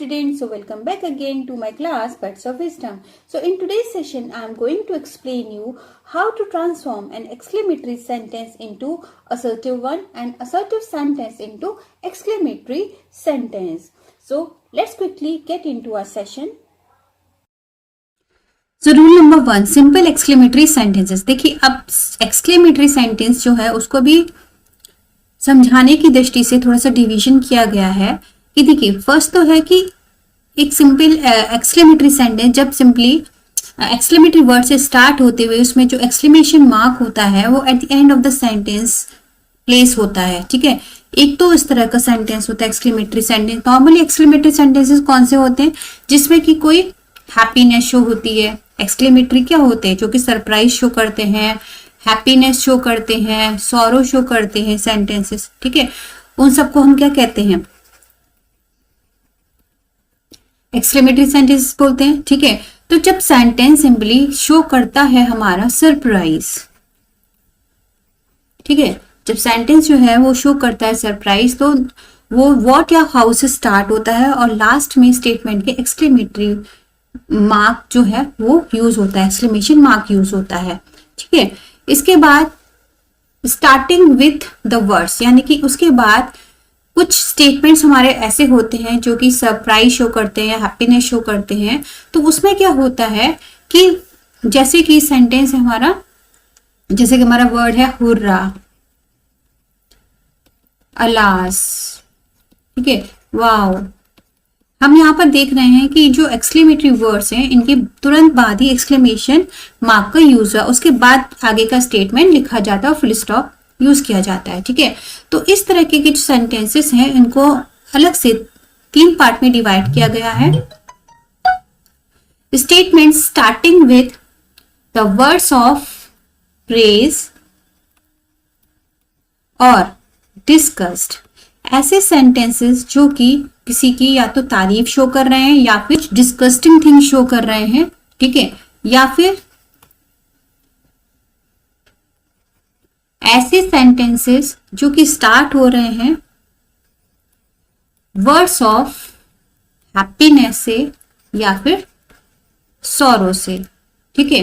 students, so welcome back again to my class Words of Wisdom. So in today's session I am going to explain you how to transform an exclamatory sentence into assertive one and assertive sentence into exclamatory sentence. So let's quickly get into our session. So rule number 1, simple exclamatory sentences. देखिए अब exclamatory sentence जो है उसको भी समझाने की दृष्टि से थोड़ा सा डिवीजन किया गया है कि देखिए फर्स्ट तो है कि एक सिंपल एक्सक्लेमेटरी सेंटेंस जब सिंपली एक्सक्लेमेटरी वर्ड से स्टार्ट होते हुए उसमें जो एक्सक्लेमेशन मार्क होता है वो at the end of the sentence place होता है. ठीक है, एक तो इस तरह का सेंटेंस होता है exclamatory sentence. Normally exclamatory sentences कौन से होते हैं जिसमें कि कोई हैप्पीनेस शो होती है. एक्सक्लेमेटरी क्या होते हैं जो कि सरप्राइज शो करते हैं, हैप्पीनेस शो करते हैं, सॉरो शो करते हैं सेंटेंसेस. ठीक है, उन सबको हम क्या कहते हैं, एक्सक्लेमेटरी सेंटेंस बोलते हैं. ठीक है, तो जब सेंटेंस सिंपली शो करता है हमारा सरप्राइज, ठीक है, जब सेंटेंस जो है वो शो करता है सरप्राइज तो वो व्हाट या हाउ से स्टार्ट होता है और लास्ट में स्टेटमेंट के एक्सक्लेमेटरी मार्क जो है वो यूज होता है, एक्सक्लेमेशन मार्क यूज होता है. ठीक है, इसके बाद स्टार्टिंग विथ द वर्ड्स, यानी कि उसके बाद कुछ स्टेटमेंट्स हमारे ऐसे होते हैं जो कि सरप्राइज शो करते हैं, हैप्पीनेस शो करते हैं. तो उसमें क्या होता है कि जैसे कि सेंटेंस है हमारा, जैसे कि हमारा वर्ड है हुर्रा, अलास, ठीक है, वाओ. हम यहाँ पर देख रहे हैं कि जो एक्सक्लेमेटरी वर्ड्स हैं इनके तुरंत बाद ही एक्सक्लेमेशन मार्क का यूज है, उसके बाद आगे का स्टेटमेंट लिखा जाता है, फुल स्टॉप यूज किया जाता है. ठीक है, तो इस तरह के जो सेंटेंसेस हैं इनको अलग से 3 पार्ट में डिवाइड किया गया है. Statement starting with the words of praise और डिस्कस्ड, ऐसे सेंटेंसेस जो कि किसी की या तो तारीफ शो कर रहे हैं या फिर डिस्कस्टिंग थिंग शो कर रहे हैं. ठीक है, या फिर ऐसे सेंटेंसेस जो कि स्टार्ट हो रहे हैं वर्ड्स ऑफ हैप्पीनेस से या फिर सॉरो से. ठीक है,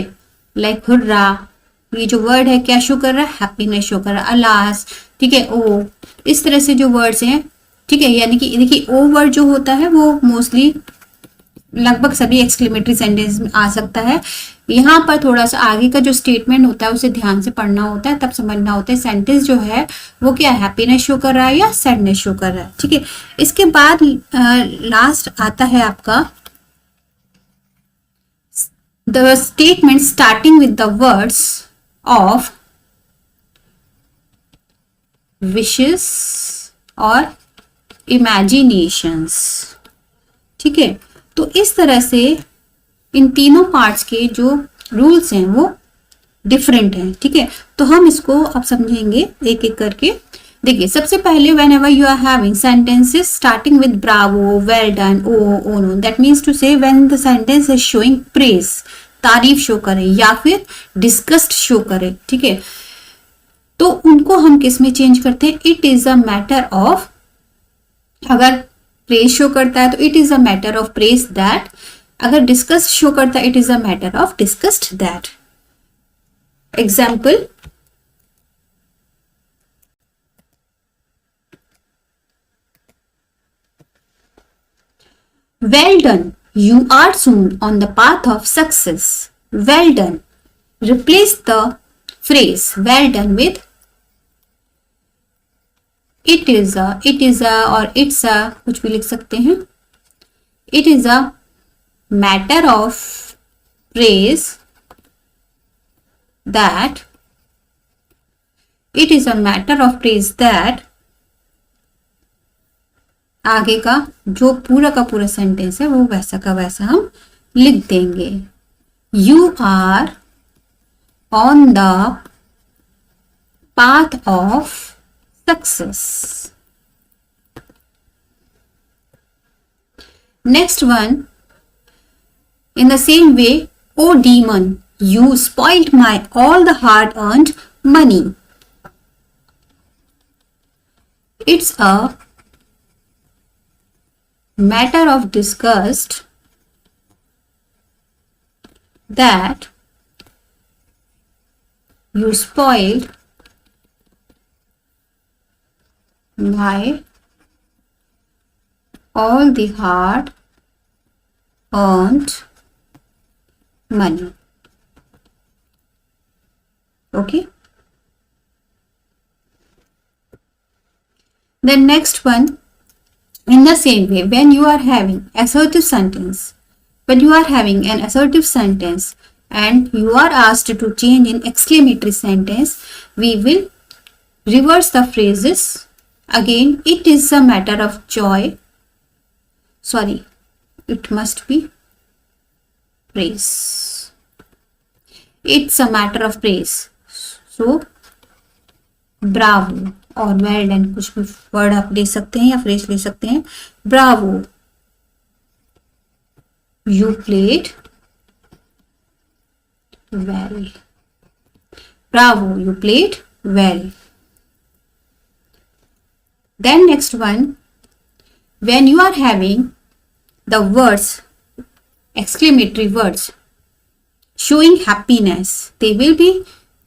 लाइक हुर्रा, ये जो वर्ड है क्या शो कर रहा है, हैप्पीनेस शो कर रहा है. अलास, ठीक है, ओ, इस तरह से जो वर्ड्स हैं. ठीक है, यानी कि देखिए ओ वर्ड जो होता है वो मोस्टली लगभग सभी एक्सक्लेमेटरी सेंटेंस में आ सकता है. यहाँ पर थोड़ा सा आगे का जो स्टेटमेंट होता है उसे ध्यान से पढ़ना होता है, तब समझना होता है सेंटेंस जो है वो क्या हैप्पीनेस शो कर रहा है या सैडनेस शो कर रहा है. ठीक है, इसके बाद लास्ट आता है आपका the statement starting with the words of wishes और इमेजिनेशंस. ठीक है, तो इस तरह से इन तीनों पार्ट्स के जो रूल्स हैं वो डिफरेंट हैं. ठीक है, तो हम इसको अब समझेंगे एक एक करके. देखिए सबसे पहले whenever you are having sentences starting with bravo, well done, oh no, that means to say when the sentence is showing praise, तारीफ शो करे या फिर डिस्कस्ट शो करे. ठीक है, तो उनको हम किस में चेंज करते हैं, it is a matter of, अगर प्रेज शो करता है तो it is a matter of praise that, अगर डिस्कस शो करता है it is a matter of discussed that. Example, well done, you are soon on the path of success. Well done, replace the phrase well done with it is a और it's a, कुछ भी लिख सकते हैं. It is a matter of praise that, it is a matter of praise that, आगे का जो पूरा का पूरा सेंटेंस है वो वैसा का वैसा हम लिख देंगे. You are on the path of success. Next one, in the same way, oh demon, you spoiled my all the hard earned money. It's a matter of disgust that you spoiled my all the hard earned money. Okay. The next one, in the same way, when you are having assertive sentence, when you are having an assertive sentence and you are asked to change in exclamatory sentence, we will reverse the phrases. Again, it is a matter of joy. Sorry, it must be praise. It's a matter of praise. So, bravo और well done, कुछ भी word आप ले सकते हैं या phrase ले सकते हैं. Bravo, you played well. Bravo, you played well. Then next one, when you are having the words, exclamatory words showing happiness, they will be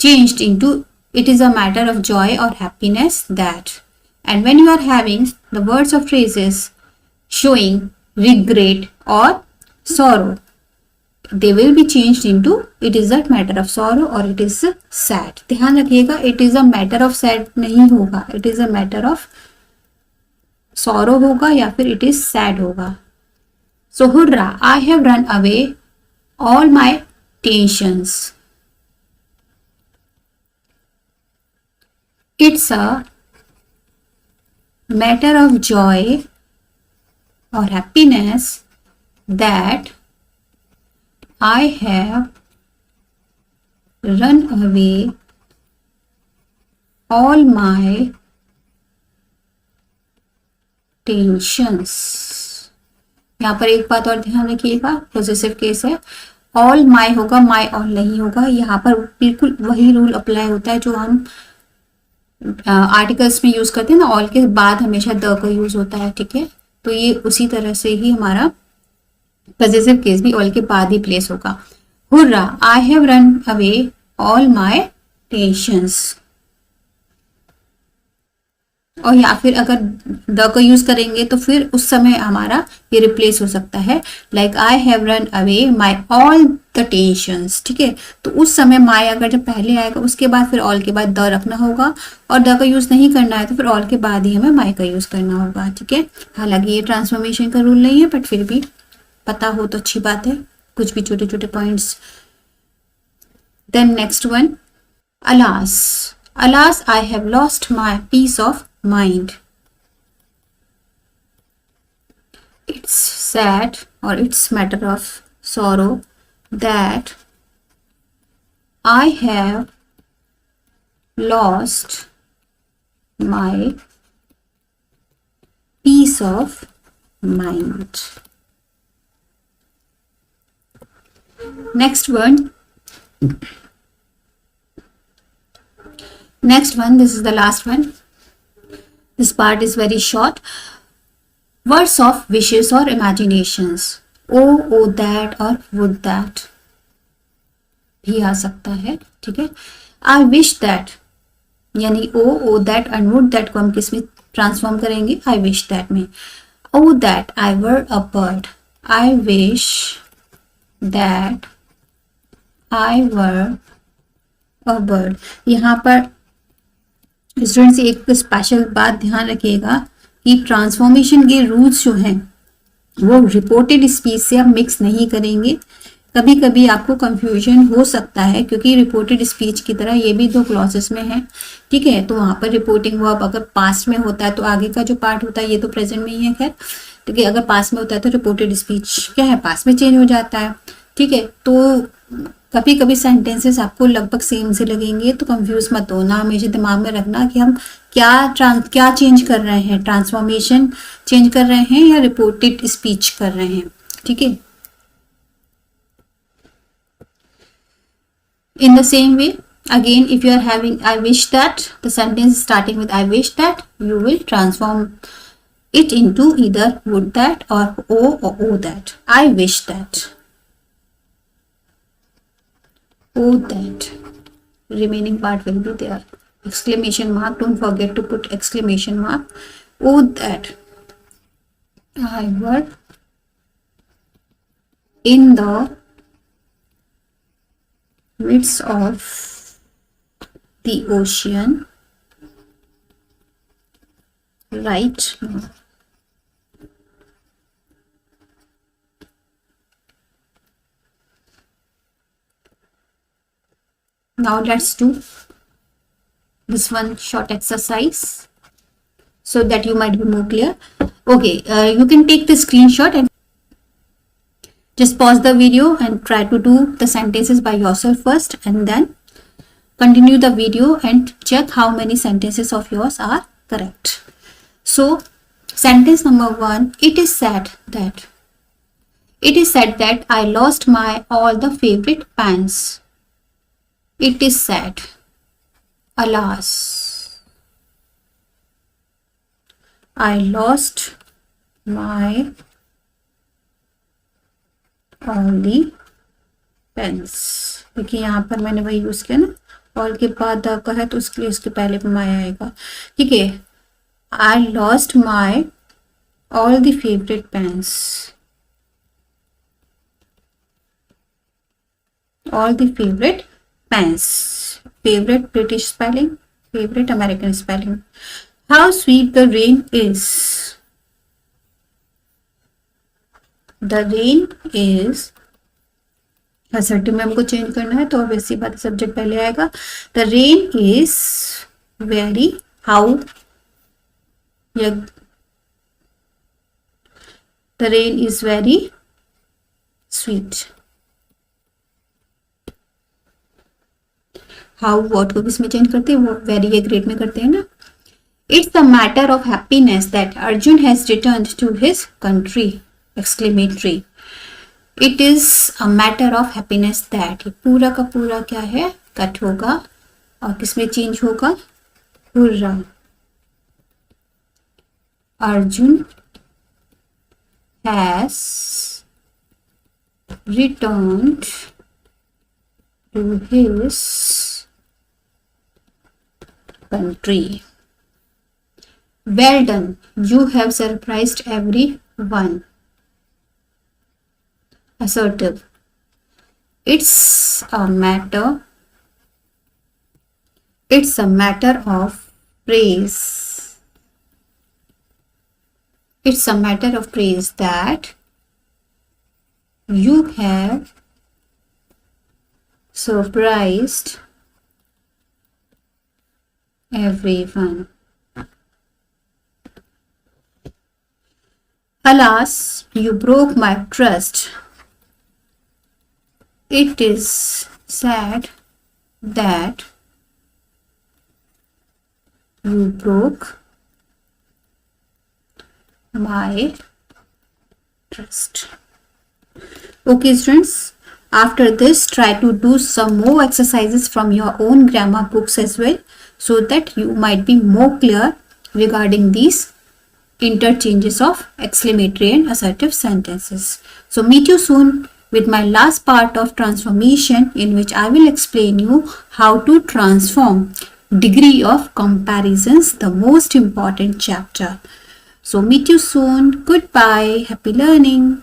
changed into it is a matter of joy or happiness that. And when you are having the words or phrases showing regret or sorrow, they will be changed into it is a matter of sorrow or it is sad. ध्यान रखिएगा, it is a matter of sad नहीं होगा, it is a matter of sorrow होगा या फिर it is sad होगा. So hurrah, I have run away all my tensions. It's a matter of joy or happiness that I have run away all my tensions. यहाँ पर एक बात और ध्यान रखिएगा, पॉजेसिव केस है, ऑल माई होगा, माई ऑल नहीं होगा. यहाँ पर बिल्कुल वही रूल अप्लाई होता है जो हम आर्टिकल्स में यूज करते हैं ना, ऑल के बाद हमेशा द का यूज होता है. ठीक है, तो ये उसी तरह से ही हमारा पॉजेसिव केस भी ऑल के बाद ही प्लेस होगा. Hurrah, I have run away all my tensions. और या फिर अगर द का यूज करेंगे तो फिर उस समय हमारा ये रिप्लेस हो सकता है, like I have run away my all the tensions. ठीक है, तो उस समय माई अगर जब पहले आएगा उसके बाद फिर ऑल के बाद द रखना होगा, और द का यूज नहीं करना है तो फिर ऑल के बाद ही हमें माई का यूज करना होगा. ठीक है, हालांकि ये ट्रांसफॉर्मेशन का रूल नहीं है, बट फिर भी पता हो तो अच्छी बात है, कुछ भी छोटे छोटे points. Then next one, alas. Alas, I have lost my piece of mind. It's sad or it's matter of sorrow that I have lost my peace of mind. Next one, this is the last one. This part is very short. Words of wishes or imaginations. Oh that और would that भी आ सकता है. ठीक है, I wish that, यानी oh that and would that को हम किस में ट्रांसफॉर्म करेंगे, I wish that में. Oh that I were a bird. I wish that I were a bird. यहाँ पर स्टूडेंट्स एक स्पेशल बात ध्यान रखिएगा कि ट्रांसफॉर्मेशन के रूल्स जो हैं वो रिपोर्टेड स्पीच से आप मिक्स नहीं करेंगे. कभी कभी आपको कंफ्यूजन हो सकता है क्योंकि रिपोर्टेड स्पीच की तरह ये भी दो क्लॉसेस में है. ठीक है, तो वहाँ पर रिपोर्टिंग वर्ब अगर पास्ट में होता है तो आगे का जो पार्ट होता है ये तो प्रेजेंट में ही है. खैर, ठीक है, अगर पास्ट में होता है तो रिपोर्टेड स्पीच क्या है, पास्ट में चेंज हो जाता है. ठीक है, तो कभी कभी सेंटेंसेस आपको लगभग सेम से लगेंगे, तो कंफ्यूज मत होना. हमेशा दिमाग में रखना कि हम क्या चेंज कर रहे हैं, ट्रांसफॉर्मेशन चेंज कर रहे हैं या रिपोर्टेड स्पीच कर रहे हैं. ठीक है, in the same way, again if you are having I wish that, the sentence starting with I wish that, you will transform it into either would that or oh that. I wish that. Oh that. Remaining part will be there. Exclamation mark. Don't forget to put exclamation mark. Oh that I were in the midst of the ocean right now. Now let's do this one short exercise so that you might be more clear. Okay, you can take the screenshot and just pause the video and try to do the sentences by yourself first, and then continue the video and check how many sentences of yours are correct. So sentence number 1, it is said that I lost my all the favorite pens. It is said, alas, I lost my all the pens. देखिए यहाँ पर मैंने वही use किया ना, all के बाद the का है तो उसके लिए इसके पहले माय आएगा. ठीक है, I lost my all the favourite pens. All the favourite pens. Favourite British spelling, favourite American spelling. How sweet the rain is. The rain is assertive में हमको चेंज करना है तो ऑब्वियसली बात सब्जेक्ट पहले आएगा. The rain is very how. The rain is very sweet. How what को किसमें चेंज करते हैं, वो वेरी या ग्रेट में करते हैं ना. It's the matter of happiness that Arjun has return to his country. Exclamatory. It is a matter of happiness that. पूरा का पूरा क्या है, कट होगा और किसमें चेंज होगा, hurrah. Arjun has returned to his country. Well done. You have surprised everyone. Assertive. It's a matter of praise. It's a matter of praise that you have surprised everyone. Alas, you broke my trust. It is sad that you broke my trust. Okay, students. After this, try to do some more exercises from your own grammar books as well, so that you might be more clear regarding these interchanges of exclamatory and assertive sentences. So meet you soon with my last part of transformation, in which I will explain you how to transform degree of comparisons, the most important chapter. So meet you soon. Goodbye. Happy learning.